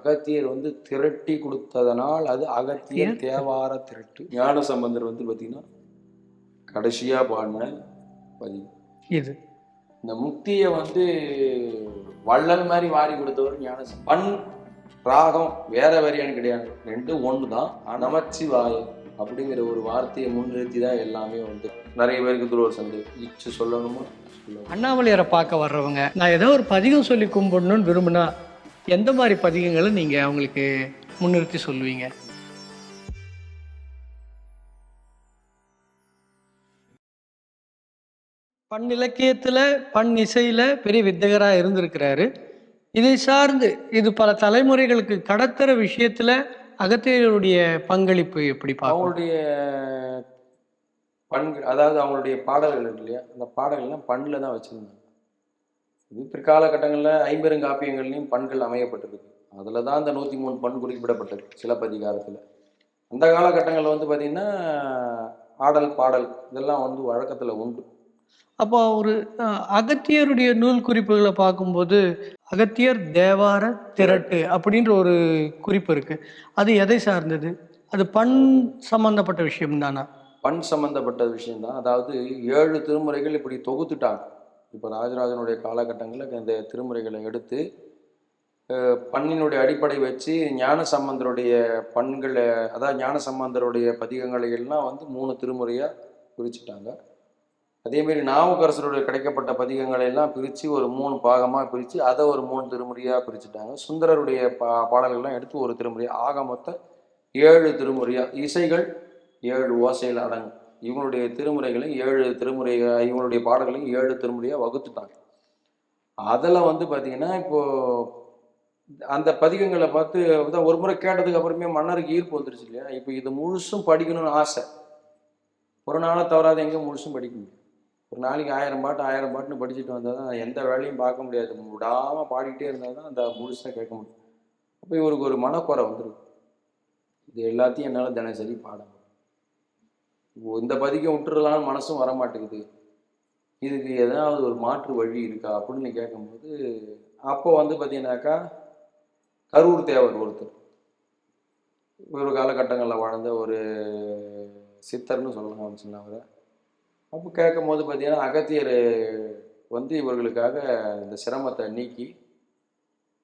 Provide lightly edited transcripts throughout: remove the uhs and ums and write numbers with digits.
அகத்தியர் வந்து திரட்டி கொடுத்ததனால் அது அகத்தியர் தேவார திரட்டு. ஞான சம்பந்தர் வந்து பார்த்தீங்கன்னா கடைசியாக பாடின பதிவு இது. இந்த முக்தியை வந்து வள்ளல் மாதிரி வாரி கொடுத்தவர் ஞான பண் ராகம் வேற வேறையானு கிடையாது, ரெண்டும் ஒன்று தான். நமச்சிவாயம் அப்படிங்கிற ஒரு வார்த்தையை முன்னிறுத்தி தான் எல்லாமே வந்து நிறைய பேருக்கு துரோர் சந்தை இச்சு சொல்லணுமோ. அண்ணாமலையாரை பார்க்க வர்றவங்க நான் ஏதோ ஒரு பதிகம் சொல்லி கும்பிடணும்னு விரும்பினா எந்த மாதிரி பதிகங்களை நீங்க அவங்களுக்கு முன்னிறுத்தி சொல்லுவீங்க? பண் இலக்கியத்துல பண் இசையில பெரிய வித்தகரா இருந்திருக்கிறாரு. இதை சார்ந்து இது பல தலைமுறைகளுக்கு கடத்துற விஷயத்துல அகத்தியருடைய பங்களிப்பு எப்படி அவங்களுடைய பண்கள், அதாவது அவங்களுடைய பாடல்கள் இருக்கு இல்லையா, அந்த பாடல்கள்லாம் பண்ணில் தான் வச்சுருந்தாங்க. இது பிற்காலகட்டங்களில் ஐம்பெருங்காப்பியங்கள்லையும் பண்கள் அமையப்பட்டிருக்கு. அதில் தான் அந்த 103 பண் குறிப்பிடப்பட்டது சிலப்பதிகாரத்தில். அந்த காலகட்டங்களில் வந்து பார்த்திங்கன்னா ஆடல் பாடல் இதெல்லாம் வந்து வழக்கத்தில் உண்டு. அப்போ ஒரு அகத்தியருடைய நூல் குறிப்புகளை பார்க்கும்போது அகத்தியர் தேவார திரட்டு அப்படின்ற ஒரு குறிப்பு இருக்கு. அது எதை சார்ந்தது? அது பண் சம்பந்தப்பட்ட விஷயம் தானா? பண் சம்பந்தப்பட்ட விஷயம்தான். அதாவது 7 திருமுறைகள் இப்படி தொகுத்துட்டாங்க. இப்போ ராஜராஜனுடைய காலகட்டங்களில் இந்த திருமுறைகளை எடுத்து பண்ணினுடைய அடிப்படை வச்சு ஞான சம்பந்தருடைய பண்களை, அதாவது ஞான சம்பந்தருடைய பதிகங்களை எல்லாம் வந்து 3 திருமுறையாக பிரிச்சுட்டாங்க. அதேமாரி நாவுக்கரசருடைய கிடைக்கப்பட்ட பதிகங்களை எல்லாம் பிரித்து ஒரு 3 பாகமாக பிரித்து அதை ஒரு 3 திருமுறையாக பிரிச்சுட்டாங்க. சுந்தரருடைய பாடல்கள்லாம் எடுத்து ஒரு திருமுறையாக, ஆக மொத்தம் 7 திருமுறையாக. இசைகள் 7 ஓசையில் அடங்கும். இவங்களுடைய திருமுறைகளை 7 திருமுறை, இவங்களுடைய பாடல்களையும் 7 திருமுறையாக வகுத்துட்டாங்க. அதில் வந்து பார்த்தீங்கன்னா இப்போது அந்த பதிகங்களை பார்த்து தான் ஒரு முறை கேட்டதுக்கு அப்புறமே மன்னருக்கு ஈர்ப்பு வந்துருச்சு இல்லையா. இப்போ இது முழுசும் படிக்கணும்னு ஆசை. ஒரு நாளை தவறாத எங்கே முழுசும் படிக்க முடியும். ஒரு நாளைக்கு 1000 பாட்டு 1000 பாட்டுன்னு படிச்சுட்டு வந்தால் தான் எந்த வேலையும் பார்க்க முடியாது. விடாமல் பாடிக்கிட்டே இருந்தால் தான் அந்த முழுசாக கேட்க முடியும். அப்போ இவருக்கு ஒரு மனக்குறை வந்துருக்கு. இது எல்லாத்தையும் என்னால் தினசரி பாட முடியும், இந்த பதிகம் விட்டுறலான்னு மனசும் வரமாட்டேங்குது, இதுக்கு எதாவது ஒரு மாற்று வழி இருக்கா அப்படின்னு கேட்கும்போது, அப்போ வந்து பார்த்தீங்கன்னாக்கா கரூர் தேவர் ஒருத்தர், ஒரு காலகட்டங்களில் வாழ்ந்த ஒரு சித்தர்னு சொல்லலாம் அப்படின்னு சொன்னாங்க. அப்போ கேட்கும் போது பார்த்தீங்கன்னா அகத்தியர் வந்து இவர்களுக்காக இந்த சிரமத்தை நீக்கி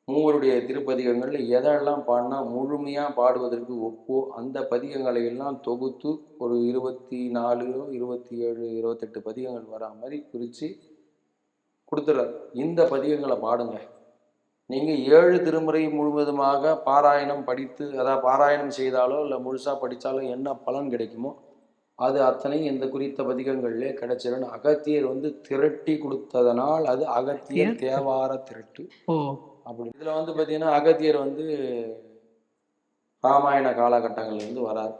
மூவருடைய திருப்பதிகங்களில் எதெல்லாம் பாடினா முழுமையாக பாடுவதற்கு ஒப்போ அந்த பதிகங்களை எல்லாம் தொகுத்து ஒரு 24 27 28 பதிகங்கள் வரா மாதிரி பிரித்து கொடுத்துறார். இந்த பதிகங்களை பாடுங்க, நீங்கள் 7 திருமுறை முழுவதுமாக பாராயணம் படித்து, அதாவது பாராயணம் செய்தாலோ இல்லை முழுசாக படித்தாலோ என்ன பலன் கிடைக்குமோ அது அத்தனை இந்த குறித்த பதிகங்கள்லே கிடைச்சிடும். அகத்தியர் வந்து திரட்டி கொடுத்ததனால் அது அகத்தியர் தேவார திரட்டு. அப்படி இதில் வந்து பார்த்தீங்கன்னா அகத்தியர் வந்து ராமாயண காலகட்டங்கள்லேருந்து வரார்.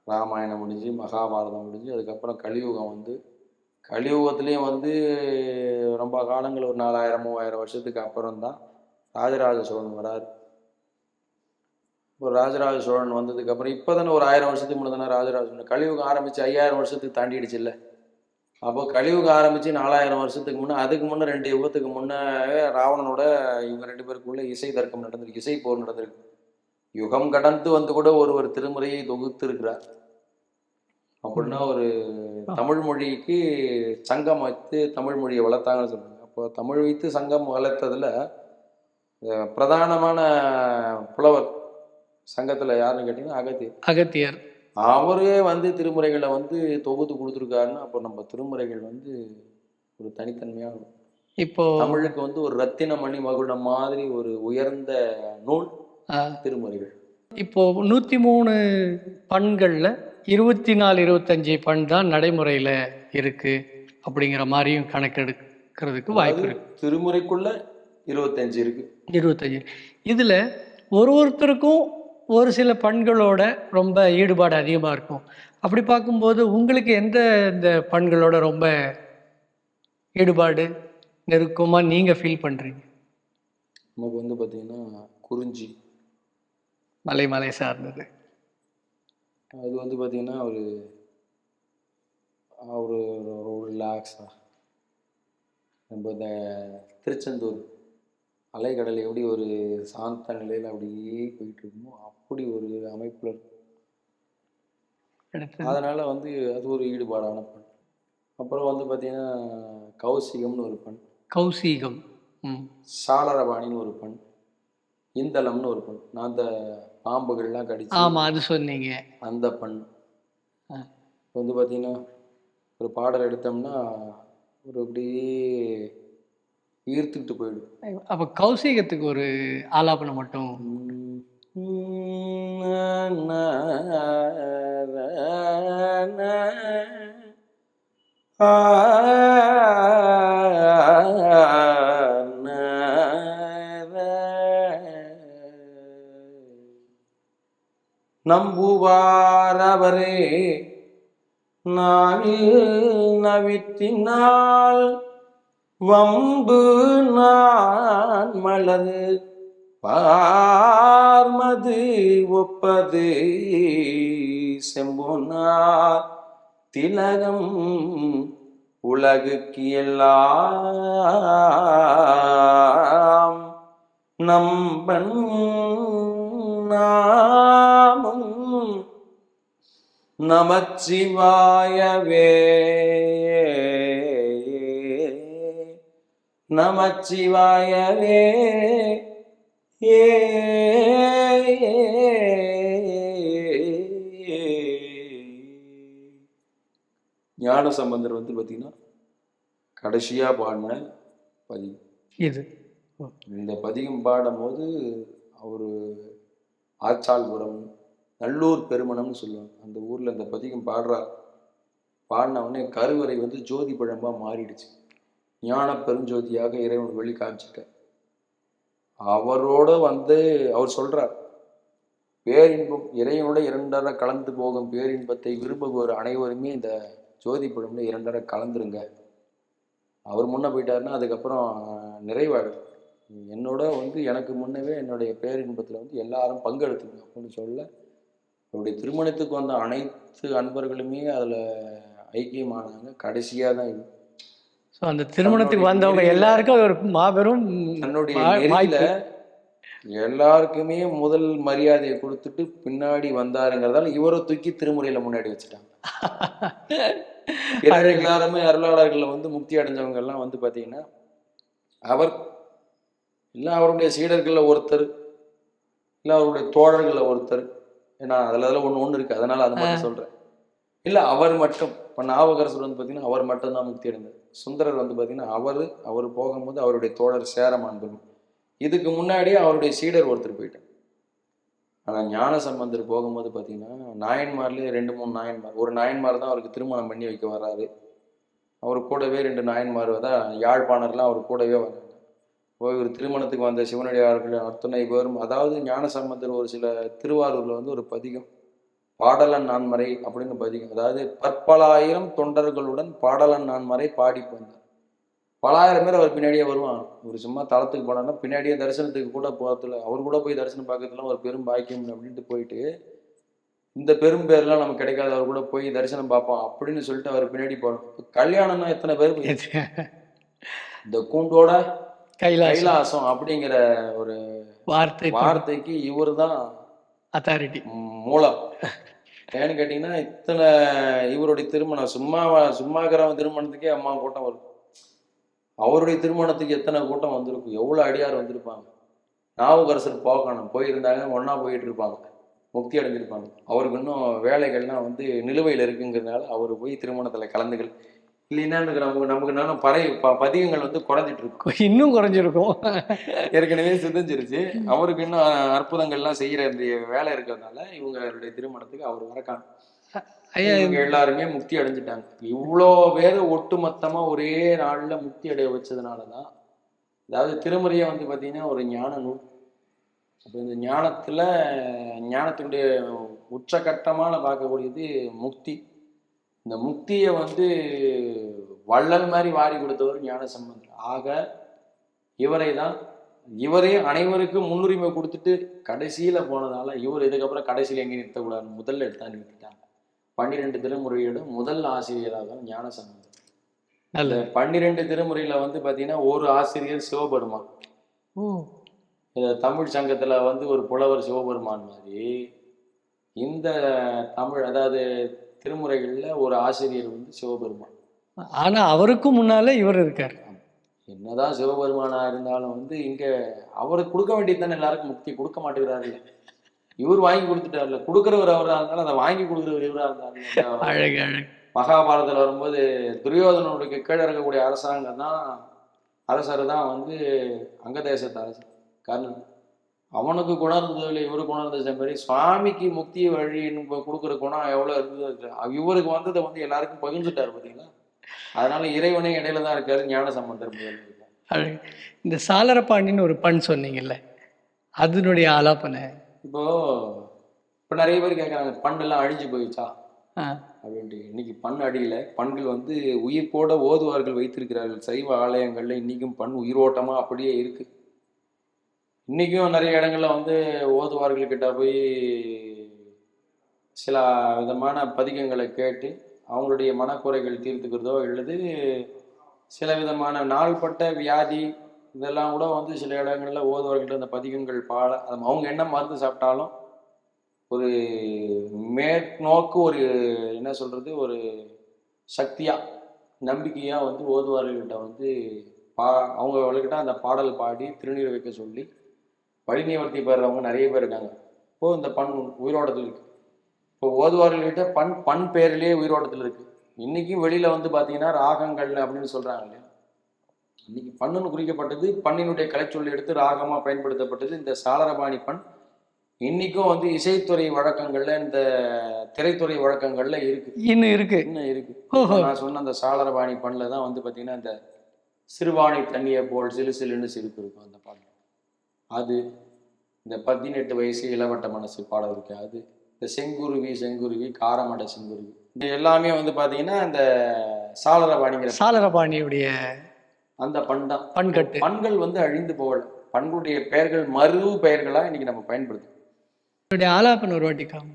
ராமாயணம் முடிஞ்சு மகாபாரதம் முடிஞ்சு அதுக்கப்புறம் கலியுகம் வந்து, கலியுகத்துலேயும் வந்து ரொம்ப காலங்கள் ஒரு 4000 3000 வருஷத்துக்கு அப்புறம் தான் ராஜராஜ சோழன் வரார். இப்போ ராஜராஜ சோழன் வந்ததுக்கு அப்புறம் இப்போ தானே ஒரு 1000 வருஷத்துக்கு முன்னே தானே ராஜராஜ சோழன், கலியுகம் ஆரம்பித்து 5000 வருஷத்துக்கு தாண்டிடுச்சு இல்லை. அப்போ கலியுகம் ஆரம்பித்து 4000 வருஷத்துக்கு முன்னே, அதுக்கு முன்னே 2 யுகத்துக்கு முன்னே ராவணனோட இவங்க 2 பேருக்குள்ள இசை தர்க்கம் நடந்திருக்கு, இசை போர் நடந்திருக்கு. யுகம் கடந்து வந்து கூட ஒரு திருமுறையை தொகுத்து இருக்கிறார். அப்படின்னா ஒரு தமிழ் மொழிக்கு சங்கம் வைத்து தமிழ் மொழியை வளர்த்தாங்கன்னு சொல்றாங்க. அப்போ தமிழ் வைத்து சங்கம் வளர்த்ததுல பிரதானமான புலவர் சங்கத்துல யாருன்னு கேட்டீங்கன்னா அகத்தியர். அவரே வந்து திருமுறைகளை வந்து தொகுத்து கொடுத்துருக்காருன்னா அப்போ நம்ம திருமுறைகள் வந்து ஒரு தனித்தன்மையாக இருக்கும். இப்போ தமிழுக்கு வந்து ஒரு ரத்தின மணி மகுடம் மாதிரி ஒரு உயர்ந்த நூல் திருமுறைகள். இப்போ 103 பண்கள்ல 24 25 பண் தான் நடைமுறையில இருக்கு அப்படிங்கிற மாதிரியும் கணக்கெடுக்கிறதுக்கு வாய்ப்பு இருக்கு. திருமுறைக்குள்ள 25 இருக்கு. 25. இதுல ஒருத்தருக்கும் ஒரு சில பண்களோட ரொம்ப ஈடுபாடு அதிகமாக இருக்கும். அப்படி பார்க்கும்போது உங்களுக்கு எந்த இந்த பண்களோட ரொம்ப ஈடுபாடு நெருக்கமாக நீங்கள் ஃபீல் பண்ணுறீங்க? நமக்கு வந்து பார்த்தீங்கன்னா குறிஞ்சி, மலை சார்ந்தது. அது வந்து பார்த்தீங்கன்னா ஒரு ரிலாக்ஸாக. நம்ம இந்த திருச்செந்தூர் அலைக்கடல் எப்படி ஒரு சாந்த நிலையில் அப்படியே போயிட்டு இருக்குமோ அப்படி ஒரு அமைப்பில் இருக்கும். அடுத்தது அதனால் வந்து அது ஒரு ஈடுபாடான பண். அப்புறம் வந்து பார்த்தீங்கன்னா கௌசிகம்னு ஒரு பண், கௌசீகம். ம். சாளரபாணின்னு ஒரு பண், இந்தளம்னு ஒரு பண். நான் அந்த பாம்புகள்லாம் கடிச்சு ஆமா, அது சொன்னீங்க. அந்த பண். ஆ. இப்போ வந்து பார்த்தீங்கன்னா ஒரு பாடல் எடுத்தோம்னா ஒரு அப்படியே ஈர்த்துக்கிட்டு போயிடும். அப்ப கௌசீகத்துக்கு ஒரு ஆலாபனம் மட்டும். நம்புவாரவரே நானில் நவித்தினால் வம்பு நான் மலர் பார்மது ஒப்பது செம்பொன்னார் திலகம் உலகுக்கு எல்லாம் நம்பன் நாமும் நமச்சிவாயவே நமச்சிவாயவே ஏ ஞானசம்பந்தர் வந்து பார்த்தீங்கன்னா கடைசியாக பாடின பதிகம் இது. இந்த பதிகம் பாடும்போது அவர் ஆச்சால்புரம் நல்லூர் பெருமணம்னு சொல்லுவாங்க, அந்த ஊரில் இந்த பதிகம் பாடுறார். பாடின உடனே கருவறை வந்து ஜோதி பழமாக மாறிடுச்சு. ஞான பெருஞ்சோதியாக இறைவன் வெளி காமிச்சிட்டார். அவரோட வந்து அவர் சொல்றார், பேரின்பம் இறைவனோட இரண்டரை கலந்து போகும் பேரின்பத்தை விரும்புவோர் அனைவருமே இந்த ஜோதி பழம்ல இரண்டரை கலந்துருங்க. அவர் முன்ன போயிட்டாருன்னா அதுக்கப்புறம் நிறைவாயிடும். என்னோட வந்து எனக்கு முன்னவே என்னுடைய பேரின்பத்தில் வந்து எல்லாரும் பங்கெடுத்துங்க அப்படின்னு சொல்ல அவருடைய திருமணத்துக்கு வந்த அனைத்து அன்பர்களுமே அதில் ஐக்கியமானாங்க. கடைசியாக தான் இது. ஸோ அந்த திருமணத்துக்கு வந்தவங்க எல்லாருக்கும் அது ஒரு மாபெரும் தன்னுடைய நெறியில வாய்ப்பு. எல்லாருக்குமே முதல் மரியாதையை கொடுத்துட்டு பின்னாடி வந்தாருங்கிறதால இவரை தூக்கி திருமுறையில முன்னாடி வச்சுட்டாங்க. எல்லாருமே அருளாளர்கள் வந்து முக்தி அடைஞ்சவங்க எல்லாம் வந்து பாத்தீங்கன்னா அவர் இல்லை அவருடைய சீடர்கள்ல ஒருத்தர், இல்லை அவருடைய தோழர்கள்ல ஒருத்தர். ஏன்னா அதுல ஒண்ணு இருக்கு, அதனால அது மட்டும் சொல்றேன். இல்லை அவர் மட்டும். இப்போ நாவுக்கரசர் வந்து பார்த்தீங்கன்னா அவர் மட்டும்தான் முக்தி அடைந்தார். சுந்தரர் வந்து பார்த்தீங்கன்னா அவர் போகும்போது அவருடைய தோழர் சேரமான் பெருமாள், இதுக்கு முன்னாடியே அவருடைய சீடர் ஒருத்தர் போயிட்டார். ஆனால் ஞான சம்பந்தர் போகும்போது பார்த்தீங்கன்னா நாயன்மார்லேயே 2-3 நாயன்மார், ஒரு நாயன்மார் தான் அவருக்கு திருமணம் பண்ணி வைக்க வர்றாரு. அவர் கூடவே 2 நாயன்மார் தான் யாழ்ப்பாணர்லாம் அவர் கூடவே வர்றாங்க. இவர் திருமணத்துக்கு வந்த சிவனடியார்கள் அத்தனை பேரும், அதாவது ஞான சம்பந்தர் ஒரு சில திருவாரூர்ல வந்து ஒரு பதிகம் பாடலன் நான்மறை அப்படின்னு பதிகம், அதாவது பற்பலாயிரம் தொண்டர்களுடன் பாடலன் நான்மறை பாடி வந்தார். பலாயிரம் பேர் அவர் பின்னாடியே வருவான். ஒரு சும்மா தளத்துக்கு போனான்னா பின்னாடியே தரிசனத்துக்கு கூட போகிறதுல அவர் கூட போய் தரிசனம் பார்க்கறதுல ஒரு பெரும் பாக்கியம் அப்படின்ட்டு போயிட்டு, இந்த பெரும் பேர்லாம் நமக்கு கிடைக்காது, அவர் கூட போய் தரிசனம் பார்ப்போம் அப்படின்னு சொல்லிட்டு அவர் பின்னாடி போறோம். கல்யாணம்னா எத்தனை பேர் இந்த கூண்டோட கைலாசம் அப்படிங்கிற ஒரு வார்த்தைக்கு இவர் தான் அத்தாரிட்டி, மூலம். ஏன்னு கேட்டீங்கன்னா இத்தனை இவருடைய திருமணம் சும்மாக்கிறவன் திருமணத்துக்கே அம்மா கூட்டம் வரும். அவருடைய திருமணத்துக்கு எத்தனை கூட்டம் வந்திருக்கும், எவ்வளவு அடியார் வந்திருப்பாங்க. நாவுக்கரசர் போகணும் போயிருந்தாங்க, ஒன்னா போயிட்டு இருப்பாங்க, முக்தி அடைஞ்சிருப்பாங்க. அவருக்கு இன்னும் வேலைகள்லாம் வந்து நிலுவையில் இருக்குங்கிறதுனால அவர் போய் திருமணத்துல கலந்துகள். இல்லைன்னா நமக்கு நானும் பதிகங்கள் வந்து குறைஞ்சிட்டு இருக்கும், இன்னும் குறைஞ்சிருக்கும், ஏற்கனவே சிதைஞ்சிருச்சு. அவருக்கு இன்னும் அற்புதங்கள்லாம் செய்யற வேலை இருக்கிறதுனால இவங்களுடைய திருமணத்துக்கு அவர் வரக்கான இவங்க எல்லாருமே முக்தி அடைஞ்சிட்டாங்க. இவ்வளோ பேர் ஒட்டுமொத்தமா ஒரே நாள்ல முக்தி அடைய வச்சதுனாலதான், அதாவது திருமுறையை வந்து பாத்தீங்கன்னா ஒரு ஞான நூல். அப்ப இந்த ஞானத்தினுடைய உச்சகட்டமான பார்க்கக்கூடியது முக்தி. இந்த முக்தியை வந்து வள்ளல் மாதிரி வாரி கொடுத்தவர் ஞான சம்பந்தர். ஆக இவரே அனைவருக்கும் முன்னுரிமை கொடுத்துட்டு கடைசியில போனதால இவர் இதுக்கப்புறம் கடைசியில் எங்கேயும் நிறுத்தக்கூடாது, முதல்ல எடுத்தா நிறுத்திட்டாங்க. 12 திருமுறையோட முதல் ஆசிரியராக ஞான சம்பந்தர். 12 திருமுறையில வந்து பாத்தீங்கன்னா ஒரு ஆசிரியர் சிவபெருமான், ஓ. இந்த தமிழ் சங்கத்துல வந்து ஒரு புலவர் சிவபெருமான் மாதிரி இந்த தமிழ் அதாவது திருமுறைகள்ல ஒரு ஆசிரியர் வந்து சிவபெருமான். ஆனா அவருக்கும் முன்னால இவர் இருக்கார். என்னதான் சிவபெருமானா இருந்தாலும் வந்து இங்க அவருக்கு கொடுக்க வேண்டியது தானே, எல்லாருக்கும் முக்தி கொடுக்க மாட்டேங்கிறாரு. இவர் வாங்கி கொடுத்துட்டாருல, கொடுக்குறவர் அவரா இருந்தாலும் அதை வாங்கி கொடுக்குறவர் இவரா இருந்தாரு. அழகு அழகு. மகாபாரதத்தில் வரும்போது துரியோதனனுடைய கீழே இருக்கக்கூடிய அரசாங்கம் தான் அரசர் தான் வந்து அங்க தேசத்து அரசர் கர்ணன். அவனுக்கு குணம் இருந்ததுல இவருக்கு குணம் இருந்துச்சு மாதிரி சுவாமிக்கு முக்தி வழின்னு கொடுக்குற குணம் எவ்வளோ இருந்தது, இவருக்கு வந்ததை வந்து எல்லாருக்கும் பகிர்ந்துட்டாரு பார்த்தீங்களா. அதனால இறைவனே இடையில தான் இருக்காரு, ஞான சம்பந்தர் முதல் இருக்காரு. அழகு. இந்த சாளரப்பாண்டின்னு ஒரு பண் சொன்னீங்கல்ல, அதனுடைய ஆலாபனை. இப்போ நிறைய பேர் கேட்குறாங்க பண்ணெல்லாம் அழிஞ்சு போயிடுச்சா ஆ. அப்படின்ட்டு. இன்னைக்கு பண் அடியில பண்கள் வந்து உயிர்ப்போட ஓதுவார்கள் வைத்திருக்கிறார்கள். சைவ ஆலயங்கள்ல இன்னைக்கும் பண் உயிரோட்டமா அப்படியே இருக்கு. இன்னைக்கும் நிறைய இடங்கள்ல வந்து ஓதுவார்கள் கிட்ட போய் சில விதமான பதிகங்களை கேட்டு அவங்களுடைய மனக்குறைகள் தீர்த்துக்கிறதோ அல்லது சில விதமான நாள்பட்ட வியாதி இதெல்லாம் கூட வந்து சில இடங்கள்ல ஓதுவார்கள்ட்ட அந்த பதிகங்கள் பாட அவங்க என்ன மருந்து சாப்பிட்டாலும் ஒரு மேற்நோக்கு ஒரு என்ன சொல்றது ஒரு சக்தியா நம்பிக்கையா வந்து ஓதுவார்கள்கிட்ட வந்து அவங்கக்கிட்ட அந்த பாடல் பாடி திருநீர் வைக்க சொல்லி வழிநிவர்த்தி பெறுறவங்க நிறைய பேர் இருக்காங்க. இப்போ இந்த பண் உயிரோட்டத்தில் இருக்கு. இப்போ ஓதுவார்கள்கிட்ட பண் பேரிலேயே உயிரோட்டத்தில் இருக்கு. இன்னைக்கும் வெளியில வந்து பாத்தீங்கன்னா ராகங்கள் அப்படின்னு சொல்றாங்க இல்லையா. இன்னைக்கு பண்ணுன்னு குறிக்கப்பட்டது பண்ணினுடைய கலைச்சொல்லி எடுத்து ராகமா பயன்படுத்தப்பட்டது இந்த சாளரபாணி பண். இன்னைக்கும் வந்து இசைத்துறை வழக்கங்கள்ல இந்த திரைத்துறை வழக்கங்கள்ல இருக்கு, இன்னும் இருக்கு. நான் சொன்ன அந்த சாளரபாணி பண்ணில் தான் வந்து பாத்தீங்கன்னா இந்த சிறுவாணி தண்ணியை போல் சிலு சிலுன்னு சிரிப்பு இருக்கும் அந்த பாடல். அது இந்த 18 வயசு இளவட்ட மனசு பாடல் இருக்கு. அது இந்த செங்குருவி காரமட செங்குருவி இது எல்லாமே வந்து பாத்தீங்கன்னா இந்த சாளரபாணியுடைய அந்த பண் தான். பண்கட்டு பண்கள் வந்து அழிந்து போகல, பண்களுடைய பெயர்கள் மறு பெயர்களா இன்னைக்கு நம்ம பயன்படுத்தும். ஆலாபன் ஒரு வாட்டி காமி.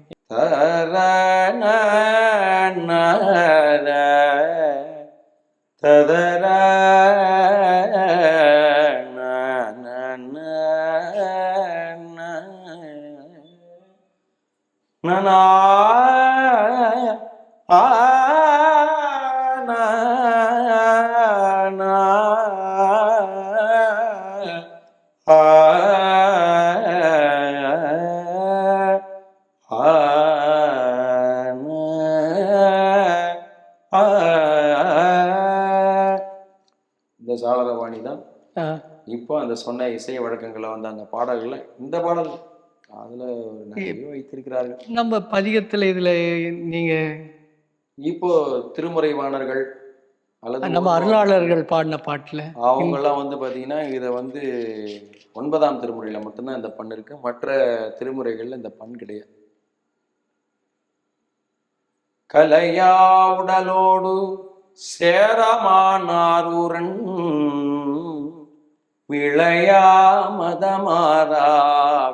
இந்த சாளரபாணி தான் இப்போ அந்த சொன்ன இசை வழக்கங்களை வந்து அந்த பாடல்களை இந்த பாடல் அதுல நிறைய வைத்திருக்கிறார்கள். நம்ம பதிகத்துல இதுல நீங்க இப்போ திருமுறைவாணர்கள் அல்லது நம்ம அருளாளர்கள் பாடின பாட்டுல அவங்கெல்லாம் வந்து பாத்தீங்கன்னா இதை வந்து 9ஆம் திருமுறையில மட்டும்தான் இந்த பண் இருக்கு, மற்ற திருமுறைகள்ல இந்த பண் கிடையாது. கலையா உடலோடு சேரமானாரூரன் விளையா மதமாறா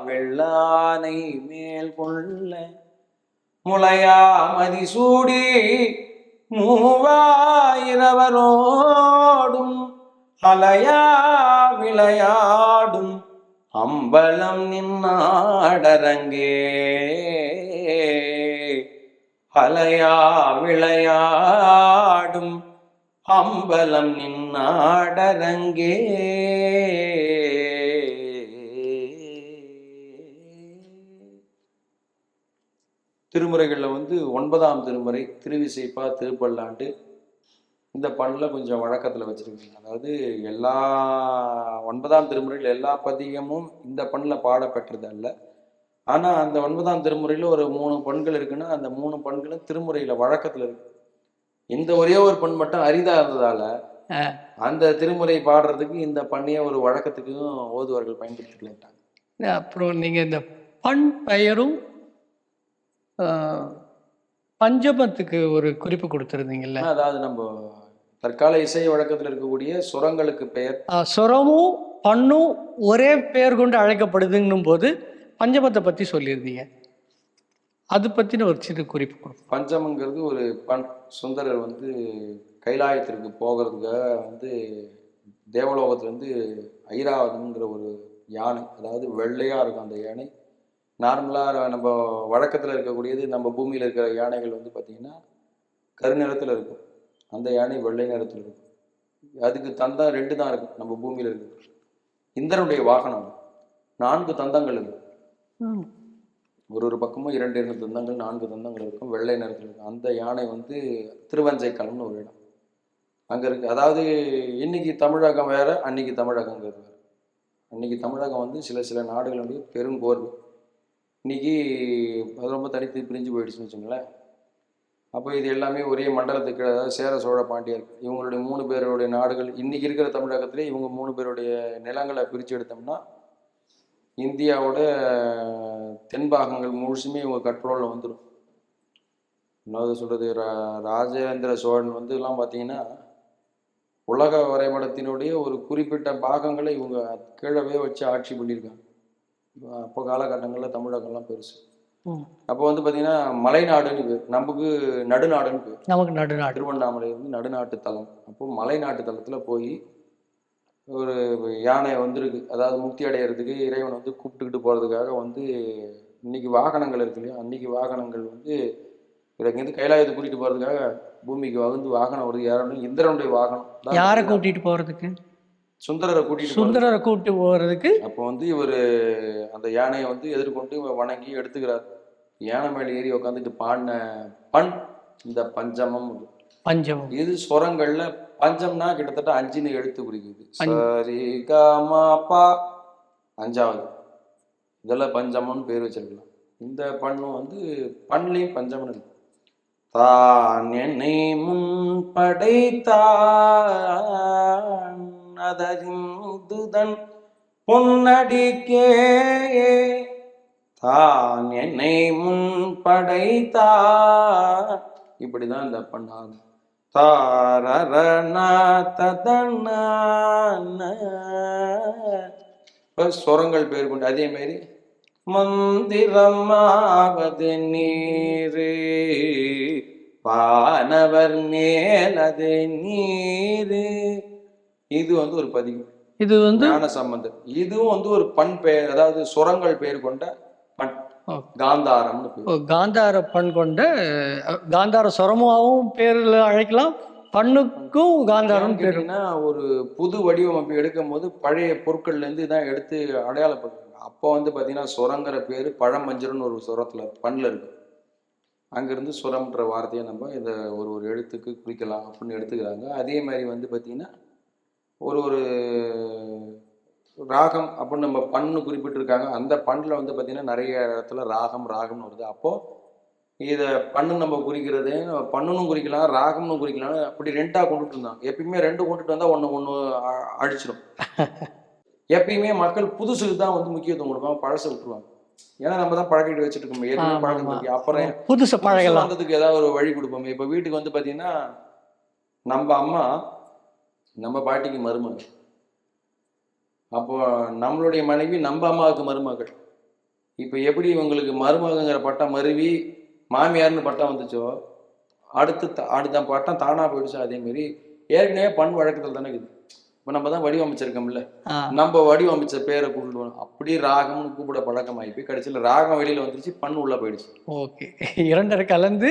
வெள்ளானை மேல் கொள்ள முளையா மதிசூடி மூவாயிரவரோடும் அலையா விளையாடும் அம்பலம் நின்னாடரங்கே அலையா விளையாடும் அம்பலம் நின்னாடரங்கே. திருமுறைகள்ல வந்து 9ஆம் திருமுறை திருவிசைப்பா திருப்பல்லாண்டு இந்த பண்ணில் கொஞ்சம் வழக்கத்தில் வச்சிருக்கீங்க. அதாவது எல்லா 9ஆம் திருமுறையில் எல்லா பதிகமும் இந்த பண்ணில் பாடப்பெற்றது அல்ல. ஆனால் அந்த 9ஆம் திருமுறையில் ஒரு 3 பண்கள் இருக்குன்னா அந்த 3 பண்களும் திருமுறையில் வழக்கத்தில் இருக்கு. இந்த ஒரே ஒரு பண் மட்டும் அரிதா இருந்ததால அந்த திருமுறை பாடுறதுக்கு இந்த பண்ணிய ஒரு வழக்கத்துக்கும் ஓதுவார்கள் பயன்படுத்திக்கிட்டாங்க. அப்புறம் நீங்க இந்த பண் பெயரும் பஞ்சமத்துக்கு ஒரு குறிப்பு கொடுத்துருந்தீங்கல்ல. அதாவது நம்ம தற்கால இசை வழக்கத்தில் இருக்கக்கூடிய சுரங்களுக்கு பெயர், சுரமும் பண்ணும் ஒரே பெயர் கொண்டு அழைக்கப்படுதுன்னும் போது பஞ்சமத்தை பற்றி சொல்லியிருந்தீங்க. அது பற்றின ஒரு சிறு குறிப்பு கொடுக்கும். பஞ்சமங்கிறது ஒரு பண். சுந்தரர் வந்து கைலாயத்திற்கு போகிறதுக்காக வந்து தேவலோகத்திலேருந்து ஐராவதம்ங்கிற ஒரு யானை, அதாவது வெள்ளையாக இருக்கும் அந்த யானை. நார்மலாக நம்ம வழக்கத்தில் இருக்கக்கூடியது, நம்ம பூமியில் இருக்கிற யானைகள் வந்து பார்த்திங்கன்னா கருநிறத்தில் இருக்கும். அந்த யானை வெள்ளை நிறத்தில் இருக்கும். அதுக்கு தந்தம் 2 தான் இருக்கும் நம்ம பூமியில் இருக்கு. இந்திரனுடைய வாகனம் 4 தந்தங்கள் இருக்கும். ஒரு பக்கமும் 2 தந்தங்கள், 4 தந்தங்கள் இருக்கும், வெள்ளை நிறத்தில் இருக்கும். அந்த யானை வந்து திருவஞ்சைக்களம்னு ஒரு இடம் அங்கே இருக்குது. அதாவது இன்னைக்கு தமிழகம் வேற, அன்னைக்கு தமிழகங்கிறது வேறு. அன்னைக்கு தமிழகம் வந்து சில நாடுகளுடைய பெருங்கோர்வு. இன்னைக்கு அது ரொம்ப தனித்து பிரிஞ்சு போயிடுச்சுன்னு வச்சுங்களேன். அப்போ இது எல்லாமே ஒரே மண்டலத்துக்கு, அதாவது சேர சோழ பாண்டியர், இவங்களுடைய 3 பேருடைய நாடுகள். இன்னைக்கு இருக்கிற தமிழகத்திலே இவங்க 3 பேருடைய நிலங்களை பிரித்து எடுத்தோம்னா இந்தியாவோட தென்பாகங்கள் முழுசுமே இவங்க கண்ட்ரோலில் வந்துடும். என்னது சொல்கிறது, ராஜேந்திர சோழன் வந்து எல்லாம் பார்த்தீங்கன்னா உலக வரைபடத்தினுடைய ஒரு குறிப்பிட்ட பாகங்களை இவங்க கீழவே வச்சு ஆட்சி பண்ணியிருக்காங்க. அப்போ காலகட்டங்களில் தமிழகம்லாம் பெருசு. அப்போ வந்து பார்த்தீங்கன்னா மலைநாடுன்னு பேர், நமக்கு நடுநாடுன்னு பேர். நமக்கு நடுநாடு. திருவண்ணாமலை வந்து நடுநாட்டு தலம். அப்போ மலைநாட்டு தலத்தில் போய் ஒரு யானை வந்துருக்கு, அதாவது முக்தி அடையிறதுக்கு இறைவன் வந்து கூப்பிட்டுக்கிட்டு போகிறதுக்காக வந்து இன்னைக்கு வாகனங்கள் இருக்கு இல்லையா, அன்னைக்கு வாகனங்கள் வந்து இங்கேருந்து கைலாயத்தை கூட்டிகிட்டு போகிறதுக்காக பூமிக்கு வந்து வாகனம் வருது. யாரும் இந்திரனுடைய வாகனம். யாரை கூட்டிகிட்டு போகிறதுக்கு? சுந்தரரை கூட்டிட்டு போகிறதுக்கு. அப்போ வந்து இவர் அந்த யானையை வந்து எதிர்கொண்டு வணங்கி எடுத்துக்கிறார். யானை மேலே ஏறி உட்காந்துட்டு பாடின பண் இந்த பஞ்சமம். இது ஸ்வரங்கள்ல பஞ்சம்னா கிட்டத்தட்ட 5 எழுத்து குறிக்குது. சரி கமா பா 5வது. இதெல்லாம் பஞ்சமம்னு பேர் வச்சிருக்கலாம். இந்த பண்ணும் வந்து பண்லையும் பஞ்சமம் இருக்கு. தான் என்னை முன் படைத்தான் அதறிந்துதன் பொன்னடிக்கே, தான் என்னை முன் படைத்தான். இப்படிதான் இந்த பண்ணாது. ஸ்வரங்கள் பேர் கொண்டு. அதே மாதிரி மந்திரமாவது நீரு வானவர் மேலது நீரு. இது வந்து ஒரு பதிவு. இது வந்து ஞான சம்பந்தர். இதுவும் வந்து ஒரு பண் பெயர், அதாவது சுரங்கள் பெயர் கொண்ட பண். காந்தாரம். காந்தார பண் கொண்ட காந்தார சுரமாவும் பேர்ல அழைக்கலாம், பண்ணுக்கும் காந்தாரம் பேருன்னா. ஒரு புது வடிவமைப்பு எடுக்கும் போது பழைய பொருட்கள்ல இருந்து தான் எடுத்து அடையாளப்படுறாங்க. அப்போ வந்து பாத்தீங்கன்னா சுரங்கிற பேரு பழமஞ்சள்னு ஒரு சுரத்துல பண்ணில் இருக்கு. அங்கிருந்து சுரம்ன்ற வார்த்தையை நம்ம இந்த ஒரு எழுத்துக்கு குறிக்கலாம் அப்படின்னு எடுத்துக்கிறாங்க. அதே மாதிரி வந்து பார்த்தீங்கன்னா ஒரு ராகம் அப்படின்னு நம்ம பண்ணு குறிப்பிட்டிருக்காங்க. அந்த பண்ணில் வந்து பார்த்தீங்கன்னா நிறைய இடத்துல ராகம்னு வருது. அப்போது இதை பண்ணு நம்ம குறிக்கிறது பண்ணுன்னு குறிக்கலாம், ராகம்னு குறிக்கலாம். அப்படி 2ஆக கொண்டுட்டு இருந்தாங்க. எப்பயுமே 2 கொண்டுட்டு வந்தால் ஒன்று அடிச்சிடும். எப்பயுமே மக்கள் புதுசுக்கு தான் வந்து முக்கியத்துவம் கொடுப்பாங்க, பழசை விட்டுருவாங்க. ஏன்னா நம்ம தான் பழகிட்டு வச்சுட்டு இருக்கோம். ஏற்கனவே பழக்கம். அப்புறம் புதுசு பழகலாம், வந்ததுக்கு ஏதாவது ஒரு வழி கொடுப்போம். இப்போ வீட்டுக்கு வந்து பார்த்தீங்கன்னா நம்ம அம்மா நம்ம பாட்டிக்கு மருமகள், அப்போ நம்மளுடைய மனைவி நம்ம அம்மாவுக்கு மருமகள். இப்போ எப்படி இவங்களுக்கு மருமகங்கிற பட்டம் மருவி மாமியார்னு பட்டம் வந்துச்சோ, அடுத்த பட்டம் தானா போயிடுச்சோ, அதே மாதிரி ஏற்கனவே பண் வழக்கத்தில் தானே இருக்குது. இப்போ நம்ம தான் வடிவமைச்சிருக்கோம்ல, நம்ம வடிவமைச்ச பேரை கூப்பிடுவோம். அப்படி ராகம்னு கூப்பிட பழக்கம் ஆகி கடைசியில் ராகம் வெளியில வந்துருச்சு, பண்ணு உள்ள போயிடுச்சு. ஓகே, 2 கலந்து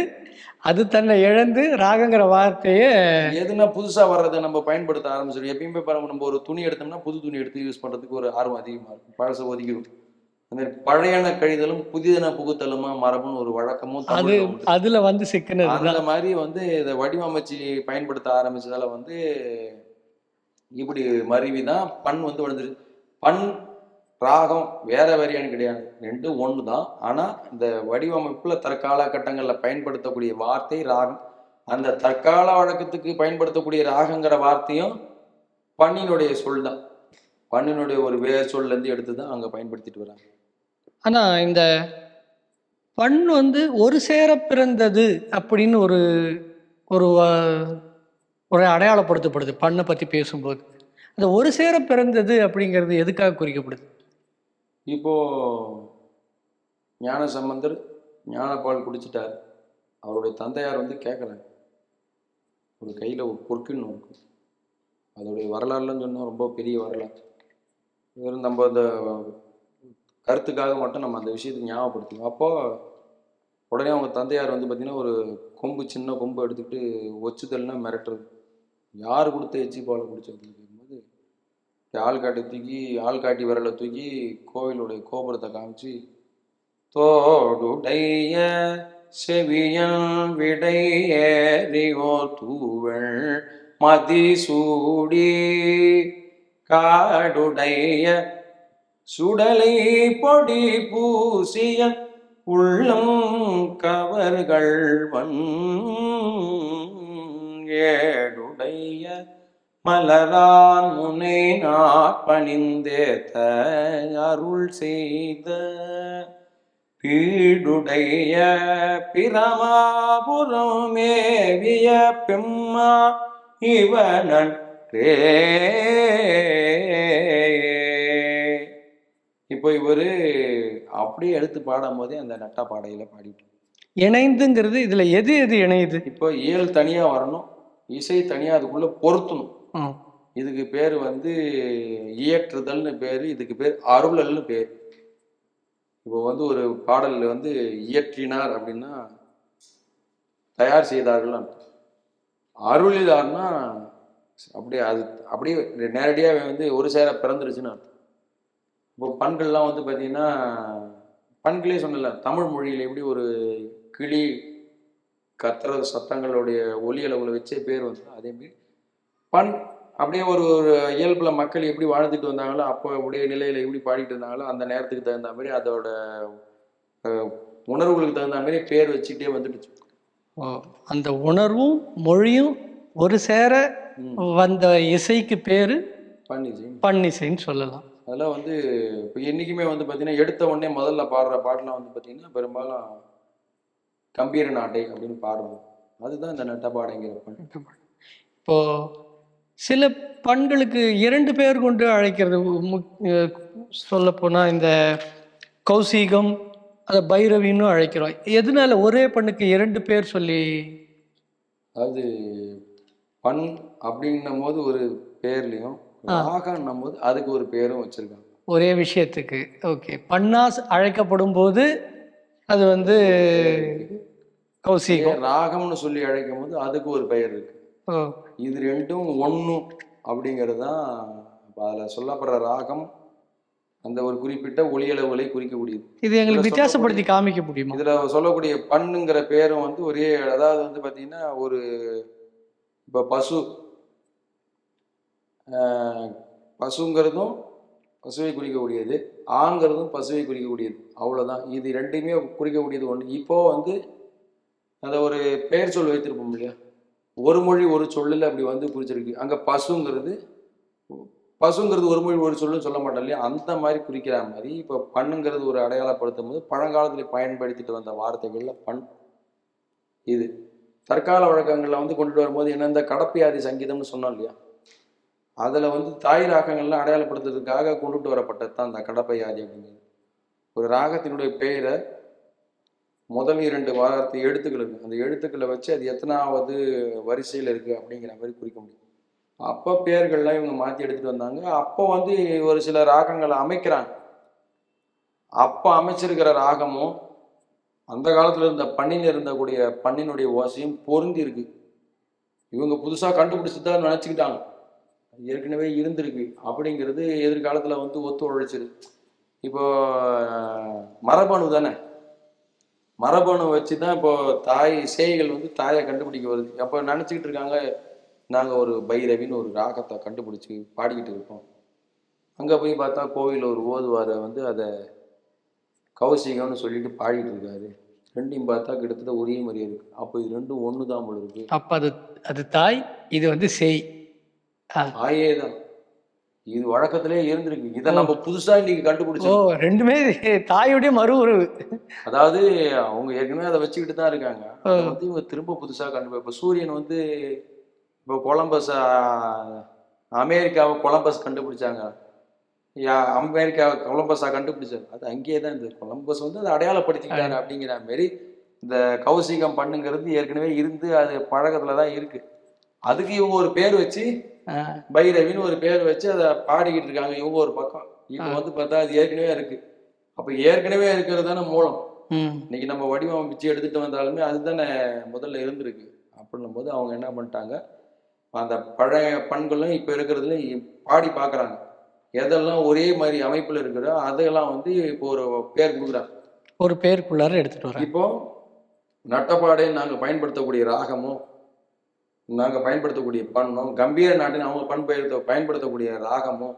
அது தன்னை இழந்து ராகங்கிற வார்த்தையை எதுனா புதுசா வர்றதை நம்ம பயன்படுத்த ஆரம்பிச்சிடும். எப்பயுமே பாருங்க, நம்ம ஒரு துணி எடுத்தோம்னா புது துணி எடுத்து யூஸ் பண்றதுக்கு ஒரு ஆர்வம் அதிகமா இருக்கும், பழச ஒதுக்கிடும். அந்த பழையன கழிதலும் புதிதன புகுத்தலுமா மரபுன்னு ஒரு வழக்கமும் அதுல வந்து சிக்கன. அந்த மாதிரி வந்து இதை வடிவமைச்சு பயன்படுத்த ஆரம்பிச்சதால வந்து இப்படி மருவிதான் பண் வந்து விழுந்துரு. பண் ராகம் வேற வேறையானு கிடையாது, 2 ஒன்று தான். ஆனால் இந்த வடிவமைப்புல தற்கால கட்டங்களில் பயன்படுத்தக்கூடிய வார்த்தை ராகம். அந்த தற்கால வழக்கத்துக்கு பயன்படுத்தக்கூடிய ராகங்கிற வார்த்தையும் பண்ணினுடைய சொல் தான். பண்ணினுடைய ஒரு வேர் சொல்லேருந்து எடுத்து தான் அங்கே பயன்படுத்திட்டு வராங்க. ஆனால் இந்த பண் வந்து ஒரு சேர பிறந்தது அப்படின்னு ஒரு ஒரு அடையாளப்படுத்தப்படுது பண்ணை பற்றி பேசும்போது. அந்த ஒரு சேர பிறந்தது அப்படிங்கிறது எதுக்காக குறிக்கப்படுது? இப்போ ஞான சம்பந்தர் ஞானப்பால் குடிச்சிட்டார். அவருடைய தந்தையார் வந்து கேட்குறாங்க, ஒரு கையில் ஒரு பொற்கின்னு இருக்கும், அதோடைய வரலாறுலன்னு சொன்னால் ரொம்ப பெரிய வரலாறு. வெறும் நம்ம அந்த கருத்துக்காக மட்டும் நம்ம அந்த விஷயத்தை ஞாபகப்படுத்துவோம். அப்போது உடனே அவங்க தந்தையார் வந்து பார்த்திங்கன்னா ஒரு கொம்பு, சின்ன கொம்பு எடுத்துக்கிட்டு ஒச்சுதல்னா மிரட்டுறது. யார் கொடுத்த எச்சி பாலை குடிச்சது கேட்கும்போது ஆள்காட்டி விரலை தூக்கி கோவிலுடைய கோபுரத்தை காமிச்சு, தோடுடைய செவியன் விடையேறியோ தூவள் மதிசூடி காடுடைய சுடலை பொடி பூசிய உள்ளம் கவர்கள் ஏடுடைய மலரான் முனை நாட்பணிந்தேத்த அருள் செய்த பீடுடைய பிரமாபுரம் மேவிய பெம்மா இவனன்றே. இப்போ இவரு அப்படியே எடுத்து பாடும் போதே அந்த நட்டா பாடையில பாடிட்டு இணைந்துங்கிறது இதுல எது எது இணையுது? இப்போ இயல் தனியா வரணும், இசை தனியா அதுக்குள்ள பொருத்தணும். இதுக்கு பேர் வந்து இயற்றுதல்னு பேரு, இதுக்கு பேர் அருளல்னு பேர். இப்போ வந்து ஒரு பாடல் வந்து இயற்றினார் அப்படின்னா தயார் செய்தார்கள் அர்த்தம். அருளிலார்னா அப்படியே அது அப்படியே நேரடியாக வந்து ஒரு சேர பிறந்துருச்சுன்னு அர்த்தம். இப்போ பண்கள்லாம் வந்து பார்த்தீங்கன்னா பண்களே சொன்னல, தமிழ் மொழியில் எப்படி ஒரு கிளி கத்துற சத்தங்களுடைய ஒலி அளவுல வச்சே பேர் வந்து அதேமாரி பண் அப்படியே ஒரு ஒரு இயல்புல மக்கள் எப்படி வாழ்ந்துட்டு வந்தாங்களோ அப்போ அப்படியே நிலையில எப்படி பாடிட்டு இருந்தாங்களோ அந்த நேரத்துக்கு தகுந்த மாதிரி அதோட உணர்வுகளுக்கு தகுந்த மாதிரி பேர் வச்சுக்கிட்டே வந்துடுச்சு. அந்த உணர்வும் மொழியும் ஒரு சேர வந்த இசைக்கு பேரு பன்னிசைன்னு சொல்லலாம். அதெல்லாம் வந்து இப்போ என்றைக்குமே வந்து பார்த்தீங்கன்னா எடுத்த உடனே முதல்ல பாடுற பாட்டெலாம் வந்து பார்த்தீங்கன்னா பெரும்பாலும் கம்பீர நாட்டை அப்படின்னு பாடுறது, அதுதான் இந்த நட்டப்பாடைங்கிற பண். இப்போ சில பண்களுக்கு 2 பேர் கொண்டு அழைக்கிறது. சொல்ல போனா இந்த கௌசிகம், அதை பைரவின்னு அழைக்கிறோம். எதனால ஒரே பண்ணுக்கு 2 பேர் சொல்லி? அதாவது பண் அப்படின்னும் போது ஒரு பேர்லையும் ராகம்னும் போது அதுக்கு ஒரு பேரும் வச்சிருக்காங்க ஒரே விஷயத்துக்கு. ஓகே, பண்ணாஸ் அழைக்கப்படும் போது அது வந்து கௌசிகம். ராகம்னு சொல்லி அழைக்கும் போது அதுக்கு ஒரு பெயர் இருக்கு. இது ரெண்டும் ஒன்றும் அப்படிங்கிறது தான் அதில் சொல்லப்படுற ராகம் அந்த ஒரு குறிப்பிட்ட ஒளியளவுகளை குறிக்கக்கூடியது. இது எங்களுக்கு வித்தியாசப்படுத்தி காமிக்க முடியும். இதில் சொல்லக்கூடிய பண்ணுங்கிற பேரும் வந்து ஒரே, அதாவது வந்து பார்த்தீங்கன்னா ஒரு இப்போ பசுங்கிறதும் பசுவை குறிக்கக்கூடியது, ஆங்கிறதும் பசுவை குறிக்கக்கூடியது, அவ்வளோதான். இது ரெண்டுமே குறிக்கக்கூடியது ஒன்று. இப்போ வந்து அதை ஒரு பெயர் சொல் வைத்திருப்போம் இல்லையா, ஒரு மொழி ஒரு சொல்லில் அப்படி வந்து குறிச்சிருக்கு. அங்கே பசுங்கிறது ஒரு மொழி ஒரு சொல்லுன்னு சொல்ல மாட்டோம் இல்லையா, அந்த மாதிரி குறிக்கிற மாதிரி இப்போ பண்ணுங்கிறது ஒரு அடையாளப்படுத்தும் போது பழங்காலத்தில் பயன்படுத்திட்டு வந்த வார்த்தைகளில் பண். இது தற்கால வழக்கங்களில் வந்து கொண்டுட்டு வரும்போது என்ன, இந்த கடப்பியாதி சங்கீதம்னு சொன்னோம் இல்லையா, அதில் வந்து தாய் ராகங்கள்லாம் அடையாளப்படுத்துறதுக்காக கொண்டுட்டு வரப்பட்டது தான் அந்த கடப்பையாதி அப்படிங்கிறது. ஒரு ராகத்தினுடைய பெயரை முதல் 2 வார்த்தை எழுத்துக்கள் இருக்குது, அந்த எழுத்துக்களை வச்சு அது எத்தனாவது வரிசையில் இருக்குது அப்படிங்கிற மாதிரி குறிக்க முடியும். அப்போ பேர்கள்லாம் இவங்க மாற்றி எடுத்துகிட்டு வந்தாங்க. அப்போ வந்து ஒரு சில ராகங்களை அமைக்கிறாங்க. அப்போ அமைச்சிருக்கிற ராகமும் அந்த காலத்தில் இருந்த பண்ணின்னு இருந்தக்கூடிய பண்ணினுடைய ஓசையும் பொருந்தி இருக்கு. இவங்க புதுசாக கண்டுபிடிச்சதான் நினச்சிக்கிட்டாங்க, ஏற்கனவே இருந்திருக்கு அப்படிங்கிறது எதிர்காலத்தில் வந்து ஒத்து உழைச்சிது. இப்போ மரபணு தானே, மரபணு வச்சு தான் இப்போ சேய்கள் வந்து தாயை கண்டுபிடிக்க வருது. அப்போ நினச்சிக்கிட்டு இருக்காங்க நாங்கள் ஒரு பைரவின்னு ஒரு ராகத்தை கண்டுபிடிச்சி பாடிக்கிட்டு இருக்கோம். அங்கே போய் பார்த்தா கோவிலில் ஒரு ஓதுவாரை வந்து அதை கௌசிகம்னு சொல்லிட்டு பாடிட்டு இருக்காரு. ரெண்டையும் பார்த்தா கிட்டத்தட்ட ஒரே மாதிரியே இருக்கு. அப்போ இது ரெண்டும் ஒன்று தான் போல இருக்கு. அப்போ அது தாய், இது வந்து சேய். தாயே தான், இது வழக்கத்திலே இருந்திருக்கு. இதை நம்ம புதுசா இன்னைக்கு கண்டுபிடிச்சோம். ரெண்டுமே தாயுடைய மறு உறவு. அதாவது அவங்க ஏற்கனவே அதை வச்சுக்கிட்டு தான் இருக்காங்க, வந்து இவங்க திரும்ப புதுசா கண்டுபிடி. இப்போ சூரியன் வந்து இப்போ கொலம்பஸ், அமெரிக்காவை கொலம்பஸ் கண்டுபிடிச்சாங்க, அமெரிக்காவை கொலம்பஸா கண்டுபிடிச்சாங்க, அது அங்கேயே தான். இந்த கொலம்பஸ் வந்து அதை அடையாளப்படுத்திக்கிட்டாங்க அப்படிங்கிற மாதிரி இந்த கௌசிகம் பண்ணுங்கிறது ஏற்கனவே இருந்து அது பழக்கத்துல தான் இருக்கு. அதுக்கு இவங்க ஒரு பேர் வச்சு பைரவின்னு ஒரு பேர் வச்சு அதை பாடிக்கிட்டு இருக்காங்க இவங்க ஒரு பக்கம். இப்போ வந்து பார்த்தா அது ஏற்கனவே இருக்கு. அப்போ ஏற்கனவே இருக்கிறது தானே மூலம். இன்னைக்கு நம்ம வடிவமைச்சு எடுத்துட்டு வந்தாலுமே அதுதானே முதல்ல இருந்திருக்கு. அப்படின்னும் போது அவங்க என்ன பண்ணிட்டாங்க, அந்த பழைய பண்களும் இப்போ இருக்கிறதுல பாடி பார்க்குறாங்க. எதெல்லாம் ஒரே மாதிரி அமைப்பில் இருக்கிறதோ அதெல்லாம் வந்து இப்போ ஒரு பேர் கொடுக்குறாங்க. ஒரு பேருக்குள்ளார எடுத்துட்டு வராங்க. இப்போ நட்டப்பாடை நாங்கள் பயன்படுத்தக்கூடிய ராகமும் நாங்கள் பயன்படுத்தக்கூடிய பண்ணும், கம்பீர நாட்டின் அவங்க பயன்படுத்தக்கூடிய ராகமும்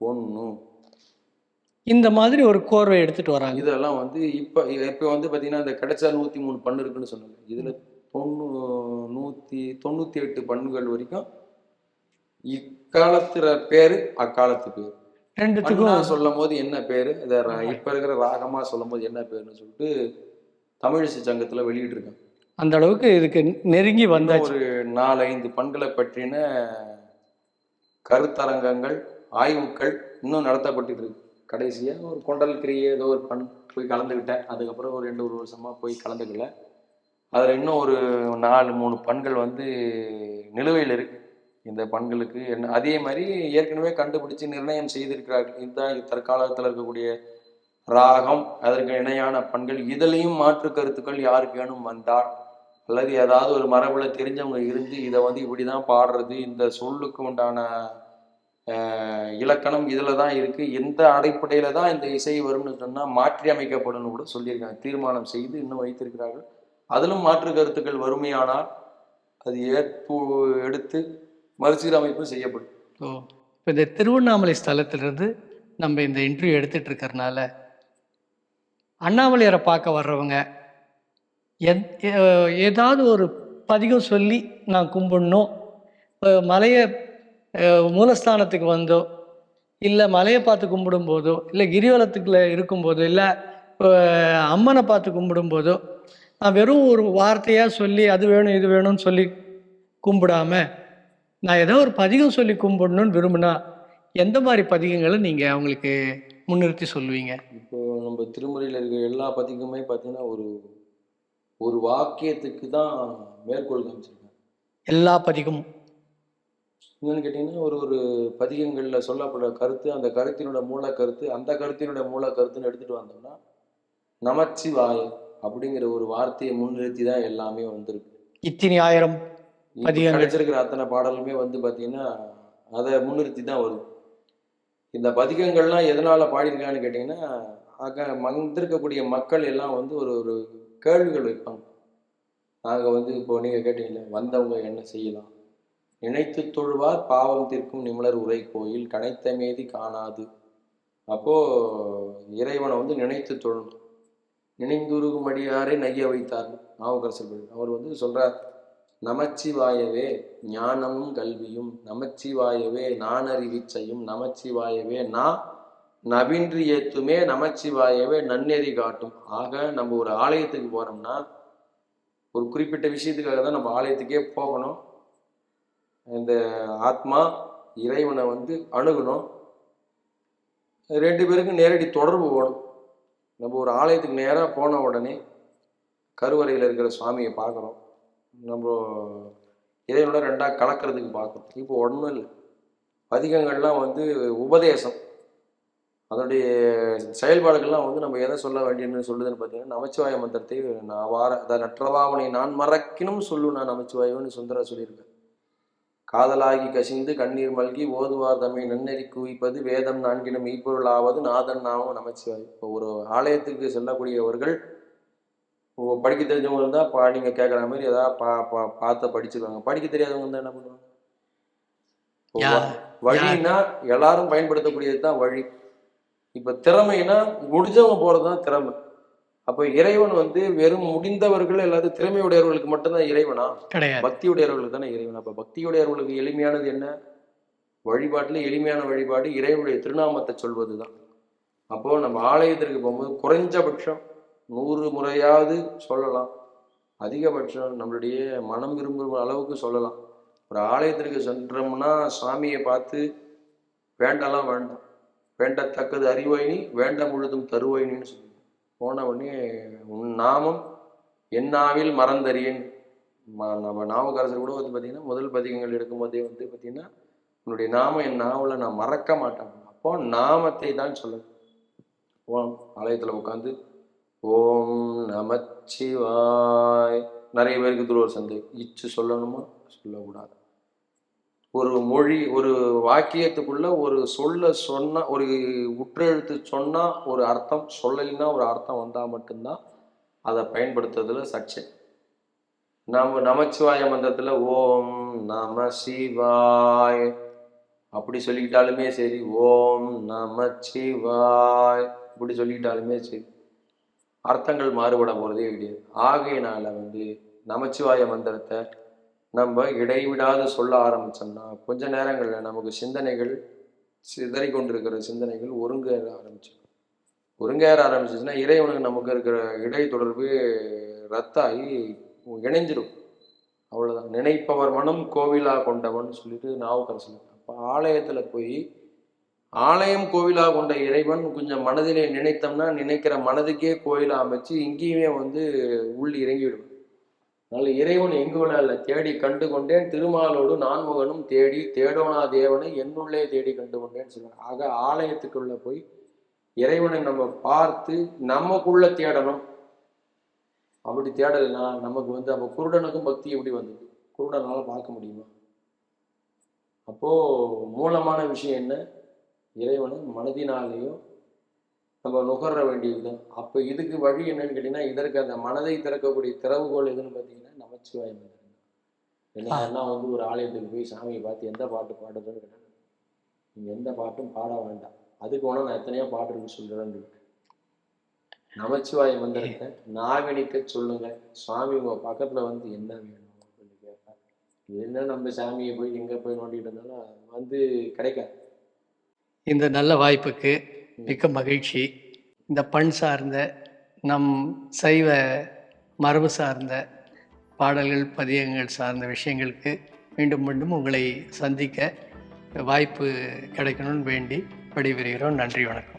ஒன்றும். இந்த மாதிரி ஒரு கோர்வை எடுத்துட்டு வராங்க. இதெல்லாம் வந்து இப்போ வந்து பார்த்தீங்கன்னா இந்த கிடைச்சா 103 பண்ணு இருக்குன்னு சொன்னாங்க. இதில் 198 பண்ணுகள் வரைக்கும் இக்காலத்துல பேரு அக்காலத்து பேர். ரெண்டுத்துக்கும் சொல்லும் போது என்ன பேரு, இப்ப இருக்கிற ராகமா சொல்லும் போது என்ன பேருன்னு சொல்லிட்டு தமிழிசை சங்கத்துல வெளியிட்டு இருக்காங்க. அந்த அளவுக்கு இதுக்கு நெருங்கி வந்த ஒரு 4-5 பண்களை பற்றின கருத்தரங்கங்கள், ஆய்வுகள் இன்னும் நடத்தப்பட்டு இருக்கு. கடைசியா ஒரு கொண்டல் கிரியை ஏதோ ஒரு பண் போய் கலந்துக்கிட்டேன். அதுக்கப்புறம் ஒரு 2 வருஷமா போய் கலந்துக்கல. அதுல இன்னும் ஒரு 4-3 பண்கள் வந்து நிலுவையில் இருக்கு. இந்த பண்களுக்கு என்ன அதே மாதிரி ஏற்கனவே கண்டுபிடிச்சு நிர்ணயம் செய்திருக்கிறார்கள். இதுதான் தற்காலத்தில் இருக்கக்கூடிய ராகம், அதற்கு இணையான பண்கள். இதுலையும் மாற்று கருத்துக்கள் யாருக்கேனும் வந்தால் அல்லது ஏதாவது ஒரு மரபுல தெரிஞ்சவங்க இருந்து இதை வந்து இப்படிதான் பாடுறது, இந்த சொல்லுக்கு உண்டான இலக்கணம் இதுல தான் இருக்கு, எந்த அடிப்படையில தான் இந்த இசை வரும்னு சொன்னா மாற்றி அமைக்கப்படும் கூட சொல்லியிருக்காங்க. தீர்மானம் செய்து இன்னும் வைத்திருக்கிறார்கள். அதிலும் மாற்று கருத்துக்கள் வறுமையானால் அது எடுத்து மறுசீரமைப்பு செய்யப்படும். இப்போ இந்த திருவண்ணாமலை ஸ்தலத்திலிருந்து நம்ம இந்த இன்டர்வியூ எடுத்துட்டு இருக்கிறதுனால அண்ணாமலையாரை பார்க்க வர்றவங்க ஏதாவது ஒரு பதிகம் சொல்லி நான் கும்பிடணும், மலையை மூலஸ்தானத்துக்கு வந்தோ இல்லை மலையை பார்த்து கும்பிடும் போதோ இல்லை கிரிவலத்துக்குள்ள இருக்கும்போதோ இல்லை அம்மனை பார்த்து கும்பிடும் போதோ நான் வெறும் ஒரு வார்த்தையாக சொல்லி அது வேணும் இது வேணும்னு சொல்லி கும்பிடாம நான் ஏதோ ஒரு பதிகம் சொல்லி கும்பிடணும்னு விரும்பினா எந்த மாதிரி பதிகங்களை நீங்கள் அவங்களுக்கு முன்னிறுத்தி சொல்லுவீங்க? இப்போ நம்ம திருமுறையில் இருக்கிற எல்லா பதிகமே பார்த்தீங்கன்னா ஒரு வாக்கியத்துக்கு தான் மேற்கோள் காமிச்சிருக்காங்க. எல்லா பதிகமும் என்னன்னு கேட்டிங்கன்னா ஒரு பதிகங்களில் சொல்லப்படுற கருத்து, அந்த கருத்தினோட மூல கருத்து, அந்த கருத்தினோட மூல கருத்துன்னு எடுத்துகிட்டு வந்தோம்னா நமச்சிவாய அப்படிங்கிற ஒரு வார்த்தையை முன்னிறுத்தி தான் எல்லாமே வந்திருக்கு. இத்தனை ஆயிரம் கிடைச்சிருக்கிற அத்தனை பாடலுமே வந்து பார்த்தீங்கன்னா அதை முன்னிறுத்தி தான் வருது. இந்த பதிகங்கள்லாம் எதனால பாடியிருக்கான்னு கேட்டிங்கன்னா வந்திருக்கக்கூடிய மக்கள் எல்லாம் வந்து ஒரு கேள்விகள் வைப்பாங்க. நாங்கள் வந்து இப்போ நீங்கள் கேட்டீங்களே, வந்தவங்க என்ன செய்யலாம், நினைத்து தொழுவார் பாவம் தீர்க்கும் நிமலர் உரை கோயில் கனைத்த மேதி காணாது. அப்போ இறைவனை வந்து நினைத்து தொழணும். நினைந்துருகும் அடியாரை நைய வைத்தார் நாவுக்கரசர். அவர் வந்து சொல்றார், நமச்சிவாயவே ஞானமும் கல்வியும், நமச்சிவாயவே நானறிவிச்சையும், நமச்சிவாயவே நவின்றி ஏத்துமே, நமச்சிவாயவே நன்னெறி காட்டும். ஆக நம்ம ஒரு ஆலயத்துக்கு போறோம்னா ஒரு குறிப்பிட்ட விஷயத்துக்காக தான் நம்ம ஆலயத்துக்கே போகணும். இந்த ஆத்மா இறைவனை வந்து அணுகணும். 2 பேருக்கும் நேரடி தொடர்பு வேணும். நம்ம ஒரு ஆலயத்துக்கு நேராக போன உடனே கருவறையில் இருக்கிற சுவாமியை பார்க்குறோம், நம்ம இறைவனோட 2ஆக கலக்கிறதுக்கு பார்க்கணும். இப்போ ஒன்றும் இல்லை, பதிகங்கள்லாம் வந்து உபதேசம், அதனுடைய செயல்பாடுகள்லாம் வந்து நம்ம எதை சொல்ல வேண்டியன்னு சொல்லுதுன்னு பார்த்தீங்கன்னா நமச்சிவாய மந்திரத்தை நான் நற்றவாவனை நான் மறக்கினும் சொல்லு நான் நமச்சிவாயன்னு சுந்தரா சொல்லியிருக்கேன். காதலாகி கசிந்து கண்ணீர் மல்கி ஓதுவார் தம்மை நன்னெறி குவிப்பது வேதம் 4 மெய்ப்பொருளாவது நாதன் நாமம் நமச்சிவாய். இப்போ ஒரு ஆலயத்துக்கு செல்லக்கூடியவர்கள் படிக்க தெரிஞ்சவங்க இருந்தால் நீங்கள் கேட்குற மாதிரி ஏதாவது பார்த்து படிச்சுருவாங்க. படிக்க தெரியாதவங்க இருந்தால் என்ன பண்ணுவாங்க? வழின்னா எல்லாரும் பயன்படுத்தக்கூடியது தான் வழி. இப்போ திறமைனா முடிஞ்சவங்க போகிறது தான் திறமை. அப்போ இறைவன் வந்து வெறும் முடிந்தவர்கள் எல்லாத்தையும் திறமையுடையவர்களுக்கு மட்டும்தான் இறைவனா? கிடையாது, பக்தியுடையவர்களுக்கு தானே இறைவன். அப்போ பக்தியுடையவர்களுக்கு எளிமையானது என்ன? வழிபாட்டில் எளிமையான வழிபாடு இறைவனுடைய திருநாமத்தை சொல்வது தான். அப்போ நம்ம ஆலயத்திற்கு போகும்போது குறைஞ்சபட்சம் 100 முறையாவது சொல்லலாம், அதிகபட்சம் நம்மளுடைய மனம் விரும்பும் அளவுக்கு சொல்லலாம். ஒரு ஆலயத்திற்கு சென்றோம்னா சாமியை பார்த்து வேண்டலாம் வேண்டாம், வேண்டத்தக்கது அறிவாயினி வேண்ட முழுதும் தருவாயினின்னு சொல்லி போன உடனே உன் நாமம் என்னாவில் மறந்தறியேன். நம்ம நாவுக்கரசர் கூட வந்து பார்த்தீங்கன்னா முதல் பதிகங்கள் எடுக்கும்போதே வந்து பார்த்தீங்கன்னா உன்னுடைய நாமம் என் நாவில் நான் மறக்க மாட்டேன். அப்போ நாமத்தை தான் சொல்லணும். ஓம் ஆலயத்தில் உட்காந்து ஓம் நமச்சிவாய். நிறைய பேருக்கு இதுல ஒரு சந்தேகம், இச்சு சொல்லணுமா சொல்லக்கூடாது. ஒரு மொழி ஒரு வாக்கியத்துக்குள்ள ஒரு சொல்ல சொன்னா, ஒரு உற்றெழுத்து சொன்னா ஒரு அர்த்தம், சொல்லலைன்னா ஒரு அர்த்தம் வந்தா மட்டும்தான் அதை பயன்படுத்துறதுல சர்ச்சை. நம்ம நமச்சிவாய மந்திரத்துல ஓம் நம சிவாய் அப்படி சொல்லிக்கிட்டாலுமே சரி, ஓம் நமச்சிவாய் இப்படி சொல்லிக்கிட்டாலுமே சரி, அர்த்தங்கள் மாறுபட போறதே கிடையாது. ஆகையினால நமச்சிவாய மந்திரத்தை நம்ம இடைவிடாது சொல்ல ஆரம்பிச்சோம்னா கொஞ்ச நேரங்கள்ல நமக்கு சிந்தனைகள் சிதறி கொண்டிருக்கிற சிந்தனைகள் ஒருங்கேற ஆரம்பிச்சுச்சுன்னா இறைவனுக்கு நமக்கு இருக்கிற இடை தொடர்பு ரத்தாகி இணைஞ்சிடும். அவ்வளவுதான். நினைப்பவர் மனம் கோவிலா கொண்டவன் சொல்லிட்டு நாவுக்கரசு. அப்ப ஆலயத்துல போய் ஆலயம் கோவிலா கொண்ட இறைவன் கொஞ்சம் மனதிலே நினைத்தோம்னா நினைக்கிற மனதுக்கே கோயிலா அமைச்சு இங்கேயுமே உள் இறங்கிவிடும். அதனால இறைவன் எங்குள்ள அல்ல, தேடி கண்டு கொண்டேன் திருமாலோடு நான்முகனும் தேடி தேடோனா தேவனை என்னுள்ளே தேடி கண்டு கொண்டேன்னு சொல்லுவாங்க. ஆக ஆலயத்துக்குள்ள போய் இறைவனை நம்ம பார்த்து நமக்குள்ள தேடணும். அப்படி தேடலைன்னா நமக்கு அப்போ குருடனுக்கும் பக்தி எப்படி வந்தது? குருடனால பார்க்க முடியுமா? அப்போ மூலமான விஷயம் என்ன? இறைவனை மனதினாலேயும் நம்ம நுகர வேண்டியதுதான். அப்போ இதுக்கு வழி என்னன்னு கேட்டீங்கன்னா, இதற்கு அந்த மனதை திறக்கக்கூடிய திறவுகோல் எதுன்னு பார்த்தீங்கன்னா நமச்சிவாய மந்திரம். என்னன்னா ஒரு ஆலயத்துக்கு போய் சாமியை பார்த்து எந்த பாட்டு பாடுறதுன்னு கேட்டாங்க, நீங்க எந்த பாட்டும் பாட வேண்டாம், அதுக்கு ஒன்றும் நான் எத்தனையோ பாட்டு இருக்குன்னு சொல்றேன்னு. நமச்சிவாய மந்திரத்தை நாகணிக்க சொல்லுங்க. சுவாமி உங்க பக்கத்துல என்ன வேணும் சொல்லி கேட்பேன். என்ன நம்ம சாமியை போய் எங்க போய் நோண்டிட்டு இருந்தாலும் கிடைக்காது. இந்த நல்ல வாய்ப்புக்கு மிக்க மகிழ்ச்சி. இந்த பண் சார்ந்த நம் சைவ மரபு சார்ந்த பாடல்கள் பதியங்கள் சார்ந்த விஷயங்களுக்கு மீண்டும் மீண்டும் உங்களை சந்திக்க வாய்ப்பு கிடைக்கணும்னு வேண்டி விடைபெறுகிறோம். நன்றி, வணக்கம்.